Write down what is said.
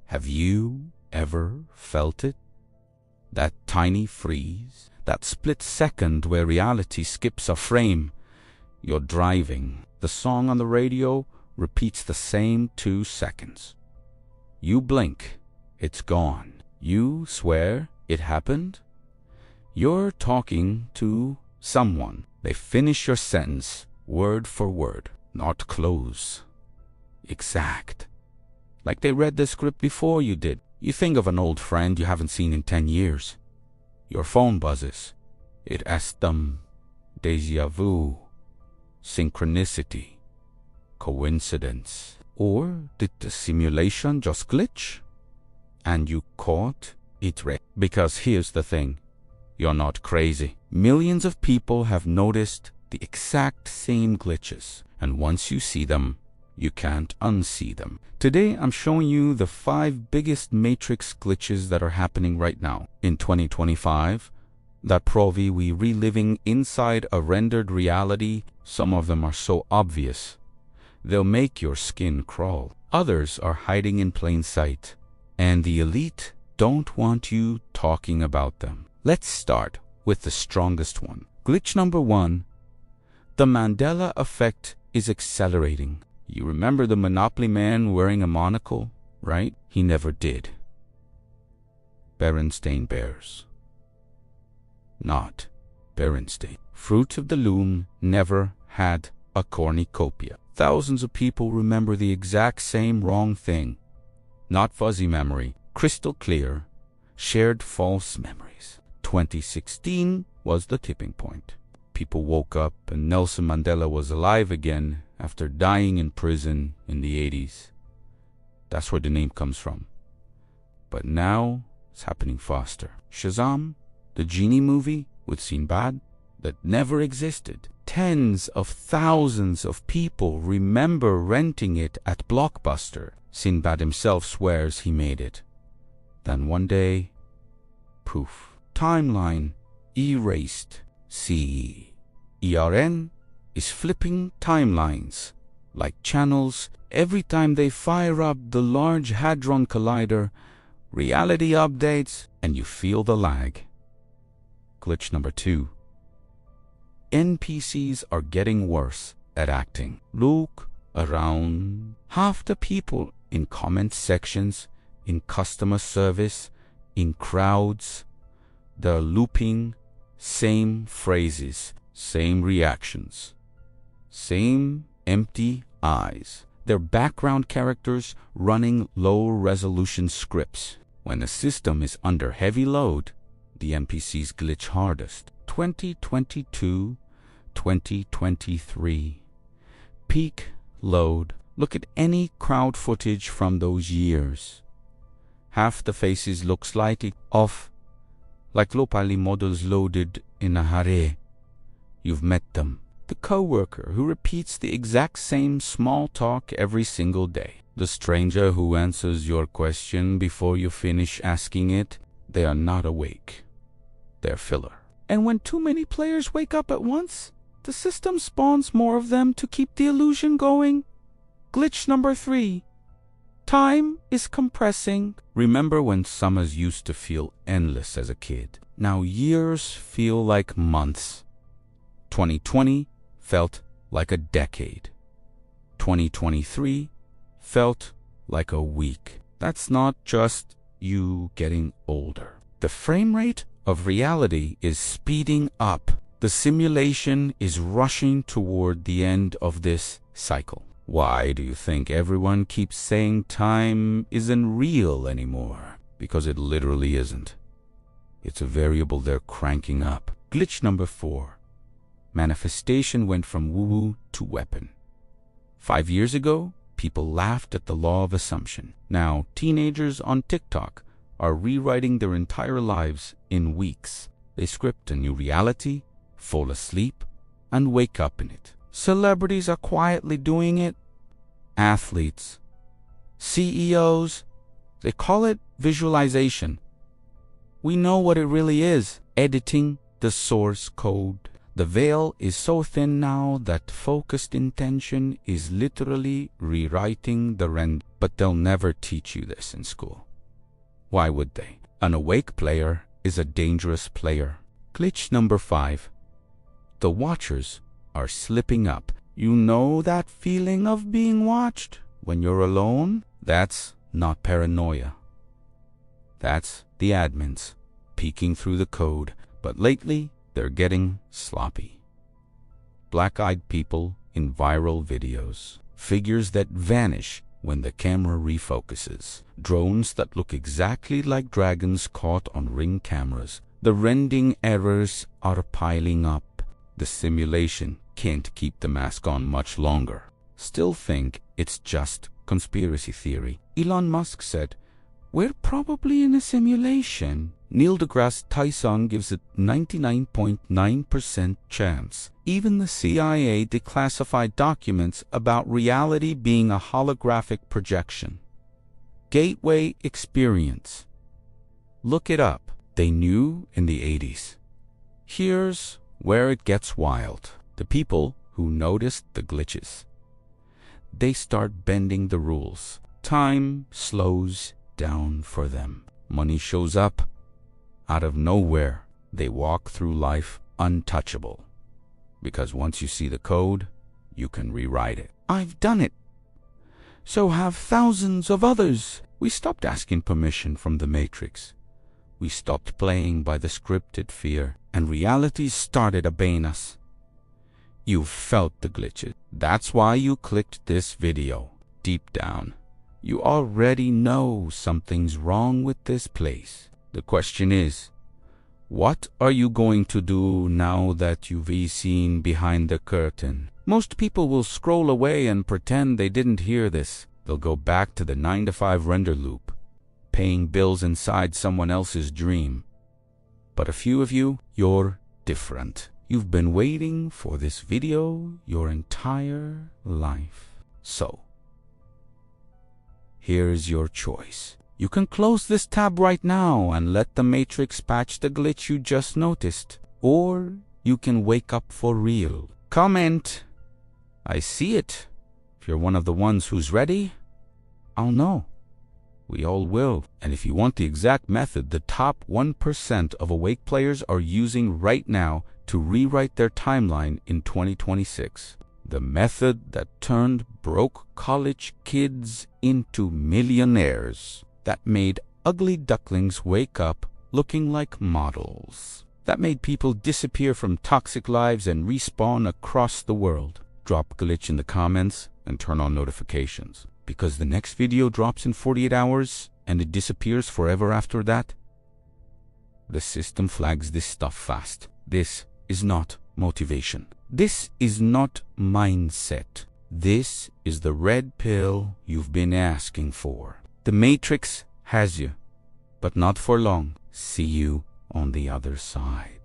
Have you ever felt it? That tiny freeze, that split second where reality skips a frame. You're driving. The song on the radio repeats the same 2 seconds. You blink. It's gone. You swear it happened? You're talking to someone. They finish your sentence word for word, not close. Exact. Like they read the script before you did. You think of an old friend you haven't seen in 10 years. Your phone buzzes. It asks them, déjà vu, synchronicity, coincidence. Or did the simulation just glitch? And you caught it right. Because here's the thing. You're not crazy. Millions of people have noticed the exact same glitches. And once you see them, you can't unsee them. Today, I'm showing you the 5 biggest matrix glitches that are happening right now. In 2025, that provi we reliving inside a rendered reality. Some of them are so obvious, they'll make your skin crawl. Others are hiding in plain sight. And the elite don't want you talking about them. Let's start with the strongest one. Glitch number 1. The Mandela Effect is accelerating. You remember the Monopoly man wearing a monocle, right? He never did. Berenstain Bears. Not Berenstain. Fruit of the Loom never had a cornucopia. Thousands of people remember the exact same wrong thing. Not fuzzy memory, crystal clear, shared false memories. 2016 was the tipping point. People woke up and Nelson Mandela was alive again after dying in prison in the 80s. That's where the name comes from. But now it's happening faster. Shazam, the genie movie with Sinbad that never existed. Tens of thousands of people remember renting it at Blockbuster. Sinbad himself swears he made it. Then one day, poof. Timeline erased. CERN is flipping timelines like channels every time they fire up the Large Hadron Collider. Reality updates and you feel the lag. Glitch number 2. NPCs are getting worse at acting. Look around. Half the people in comment sections, in customer service, in crowds, they're looping same phrases, same reactions, same empty eyes. They're background characters running low-resolution scripts. When the system is under heavy load, the NPCs glitch hardest. 2022, 2023. Peak load. Look at any crowd footage from those years. Half the faces look slightly off, like locally models loaded in a hurry. You've met them. The coworker who repeats the exact same small talk every single day. The stranger who answers your question before you finish asking it. They are not awake. They're filler. And when too many players wake up at once, the system spawns more of them to keep the illusion going. Glitch number 3. Time is compressing. Remember when summers used to feel endless as a kid? Now years feel like months. 2020 felt like a decade. 2023 felt like a week. That's not just you getting older. The frame rate of reality is speeding up. The simulation is rushing toward the end of this cycle. Why do you think everyone keeps saying time isn't real anymore? Because it literally isn't. It's a variable they're cranking up. Glitch number 4. Manifestation went from woo-woo to weapon. 5 years ago, people laughed at the law of assumption. Now, teenagers on TikTok are rewriting their entire lives in weeks. They script a new reality, fall asleep, and wake up in it. Celebrities are quietly doing it. Athletes, CEOs, they call it visualization. We know what it really is. Editing the source code. The veil is so thin now that focused intention is literally rewriting the render. But they'll never teach you this in school. Why would they? An awake player is a dangerous player. Glitch number 5. The watchers are slipping up. You know that feeling of being watched when you're alone? That's not paranoia. That's the admins peeking through the code. But lately, they're getting sloppy. Black-eyed people in viral videos. Figures that vanish when the camera refocuses. Drones that look exactly like dragons caught on Ring cameras. The rendering errors are piling up. The simulation can't keep the mask on much longer. Still think it's just conspiracy theory. Elon Musk said, "We're probably in a simulation." Neil deGrasse Tyson gives it 99.9% chance. Even the CIA declassified documents about reality being a holographic projection. Gateway experience. Look it up. They knew in the 80s. Here's where it gets wild. The people who noticed the glitches, they start bending the rules. Time slows down for them. Money shows up out of nowhere. They walk through life untouchable. Because once you see the code, you can rewrite it. I've done it. So have thousands of others. We stopped asking permission from the Matrix. We stopped playing by the scripted fear, and reality started obeying us. You felt the glitches. That's why you clicked this video. Deep down, you already know something's wrong with this place. The question is, what are you going to do now that you've seen behind the curtain? Most people will scroll away and pretend they didn't hear this. They'll go back to the 9-to-5 render loop, paying bills inside someone else's dream. But a few of you, you're different. You've been waiting for this video your entire life. So, here's your choice. You can close this tab right now and let the Matrix patch the glitch you just noticed. Or you can wake up for real. Comment, "I see it." If you're one of the ones who's ready, I'll know. We all will. And if you want the exact method the top 1% of awake players are using right now to rewrite their timeline in 2026, the method that turned broke college kids into millionaires, that made ugly ducklings wake up looking like models, that made people disappear from toxic lives and respawn across the world. Drop glitch in the comments and turn on notifications, because the next video drops in 48 hours and it disappears forever after that. The system flags this stuff fast. This is not motivation. This is not mindset. This is the red pill you've been asking for. The Matrix has you, but not for long. See you on the other side.